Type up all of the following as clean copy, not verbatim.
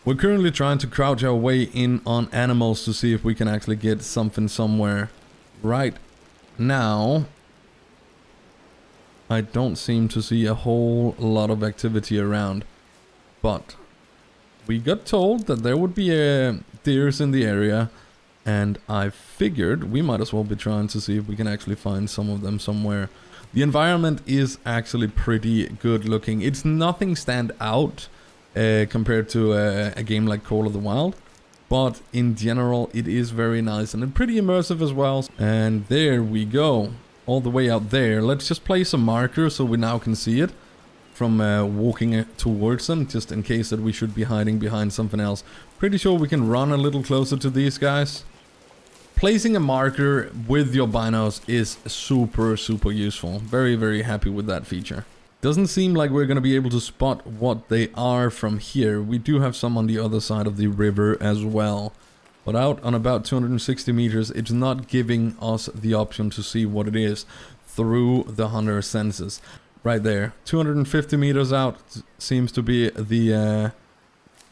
We're currently trying to crouch our way in on animals to see if we can actually get something somewhere. Right now, I don't seem to see a whole lot of activity around. But we got told that there would be deers in the area. And I figured we might as well be trying to see if we can actually find some of them somewhere. The environment is actually pretty good looking. It's nothing stand out compared to a game like Call of the Wild. But in general, it is very nice and pretty immersive as well. And there we go. All the way out there. Let's just place a marker so we now can see it from walking towards them, just in case that we should be hiding behind something else. Pretty sure we can run a little closer to these guys. Placing a marker with your binos is super useful. Very happy with that feature. Doesn't seem like we're going to be able to spot what they are from here. We do have some on the other side of the river as well. But out on about 260 meters, it's not giving us the option to see what it is through the hunter senses. Right there, 250 meters out seems to be the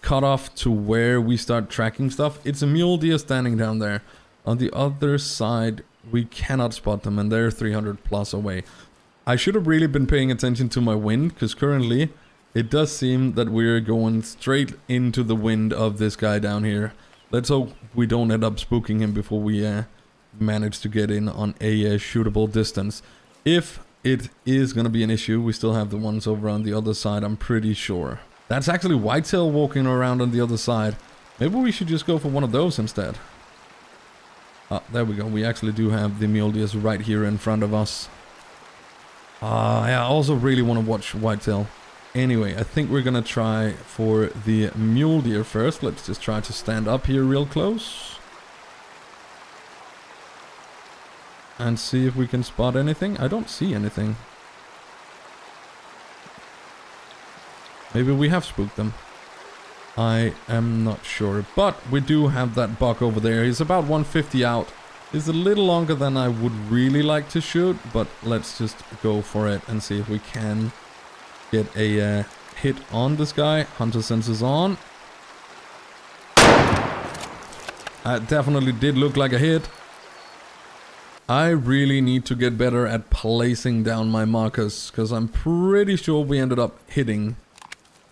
cutoff to where we start tracking stuff. It's a mule deer standing down there. On the other side, we cannot spot them, and they're 300 plus away. I should have really been paying attention to my wind, because currently it does seem that we're going straight into the wind of this guy down here. Let's hope we don't end up spooking him before we manage to get in on a shootable distance. If it is going to be an issue, we still have the ones over on the other side, I'm pretty sure. That's actually whitetail walking around on the other side. Maybe we should just go for one of those instead. There we go. We actually do have the mule deers right here in front of us. I also really want to watch whitetail. Anyway, I think we're gonna try for the mule deer first. Let's just try to stand up here real close. And see if we can spot anything. I don't see anything. Maybe we have spooked them. I am not sure, but we do have that buck over there. He's about 150 out. He's a little longer than I would really like to shoot, but let's just go for it and see if we can get a hit on this guy. Hunter sensors on. That definitely did look like a hit. I really need to get better at placing down my markers, because I'm pretty sure we ended up hitting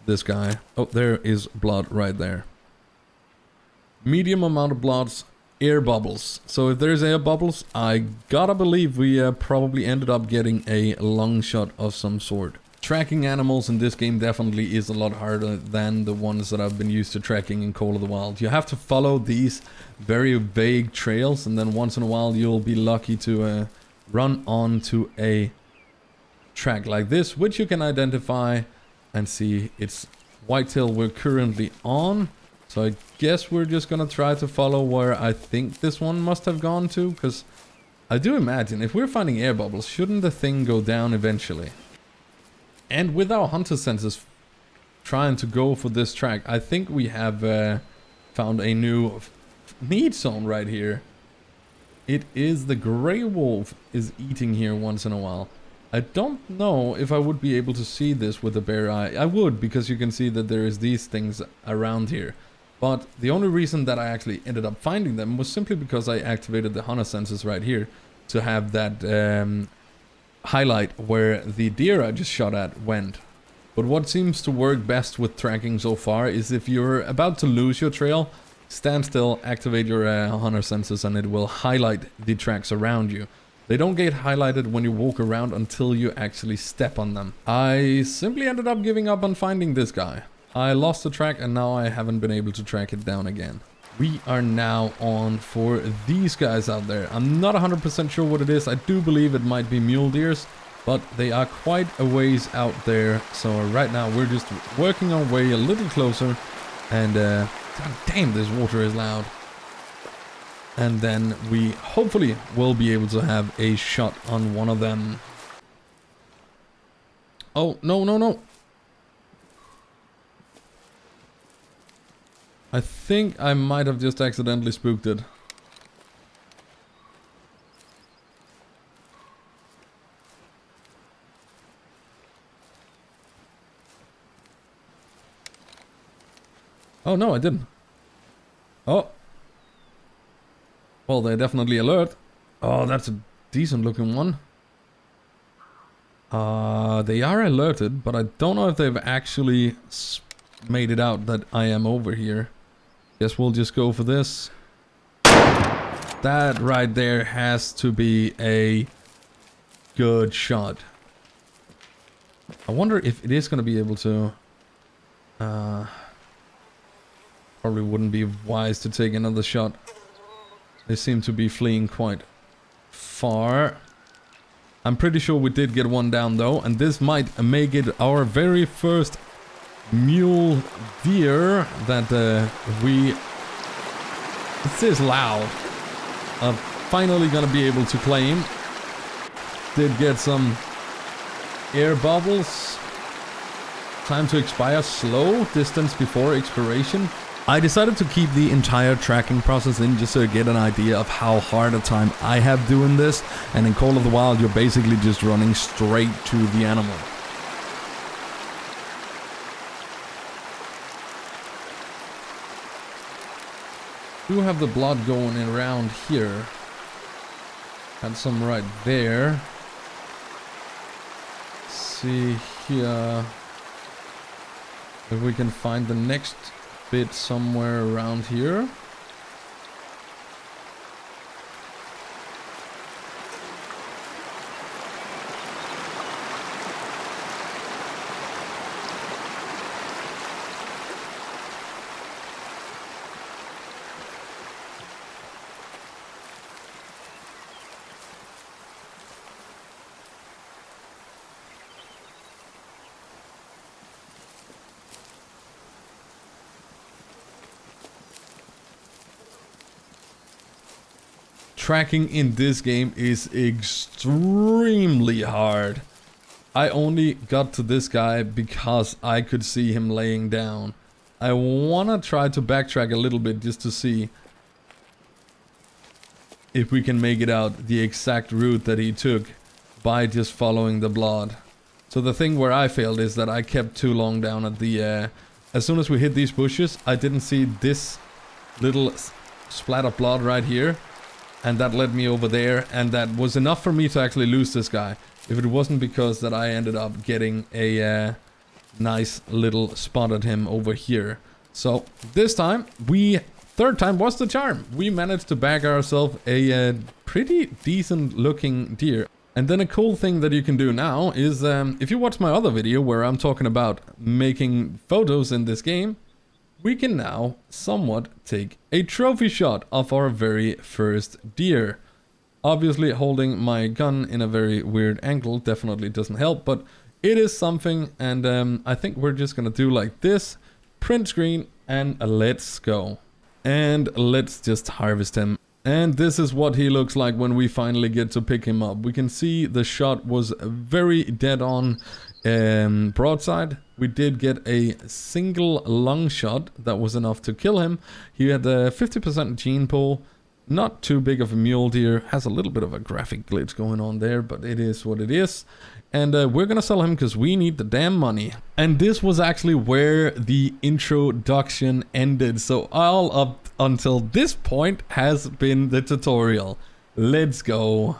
this guy. Oh, there is blood right there. Medium amount of bloods, air bubbles. So if there's air bubbles, I gotta believe we probably ended up getting a long shot of some sort. Tracking animals in this game definitely is a lot harder than the ones that I've been used to tracking in Call of the Wild. You have to follow these very vague trails, and then once in a while you'll be lucky to run onto a track like this, which you can identify and see it's whitetail we're currently on. So I guess we're just gonna try to follow where I think this one must have gone to, because I do imagine if we're finding air bubbles, shouldn't the thing go down eventually? And with our hunter senses trying to go for this track, I think we have found a new meat zone right here. It is the gray wolf is eating here once in a while. I don't know if I would be able to see this with a bare eye. I would, because you can see that there is these things around here. But the only reason that I actually ended up finding them was simply because I activated the hunter senses right here to have that highlight where the deer I just shot at went. But what seems to work best with tracking so far is if you're about to lose your trail, stand still, activate your hunter senses, and it will highlight the tracks around you. They don't get highlighted when you walk around until you actually step on them. I simply ended up giving up on finding this guy. I lost the track and now I haven't been able to track it down again. We are now on for these guys out there. I'm not 100% sure what it is. I do believe it might be mule deers, but they are quite a ways out there. So right now we're just working our way a little closer, and God damn, this water is loud. And then we hopefully will be able to have a shot on one of them. Oh, no. I think I might have just accidentally spooked it. Oh, no, I didn't. Oh. Well, they're definitely alert. Oh, that's a decent looking one. They are alerted, but I don't know if they've actually made it out that I am over here. Guess we'll just go for this. That right there has to be a good shot. I wonder if it is going to be able to... probably wouldn't be wise to take another shot. They seem to be fleeing quite far. I'm pretty sure we did get one down though, and this might make it our very first mule deer that we... This is loud. Finally gonna be able to claim. Did get some air bubbles. Time to expire slow, distance before expiration. I decided to keep the entire tracking process in just to get an idea of how hard a time I have doing this. And in Call of the Wild, you're basically just running straight to the animal. Do have the blood going around here. Had some right there. Let's see here if we can find the next bit somewhere around here. Tracking in this game is extremely hard. I only got to this guy because I could see him laying down. I wanna try to backtrack a little bit just to see if we can make it out the exact route that he took by just following the blood. So the thing where I failed is that I kept too long down at the... as soon as we hit these bushes, I didn't see this little splat of blood right here. And that led me over there, and that was enough for me to actually lose this guy. If it wasn't because that I ended up getting a nice little spot at him over here. So this time, third time was the charm. We managed to bag ourselves a pretty decent looking deer. And then a cool thing that you can do now is, if you watch my other video where I'm talking about making photos in this game, we can now somewhat take a trophy shot of our very first deer. Obviously holding my gun in a very weird angle definitely doesn't help, but it is something, and I think we're just gonna do like this, print screen, and let's go. And let's just harvest him. And this is what he looks like when we finally get to pick him up. We can see the shot was very dead on broadside. We did get a single lung shot that was enough to kill him. He had a 50% gene pool. Not too big of a mule deer. Has a little bit of a graphic glitch going on there, but it is what it is. And we're gonna sell him because we need the damn money. And this was actually where the introduction ended. So all up until this point has been the tutorial. Let's go.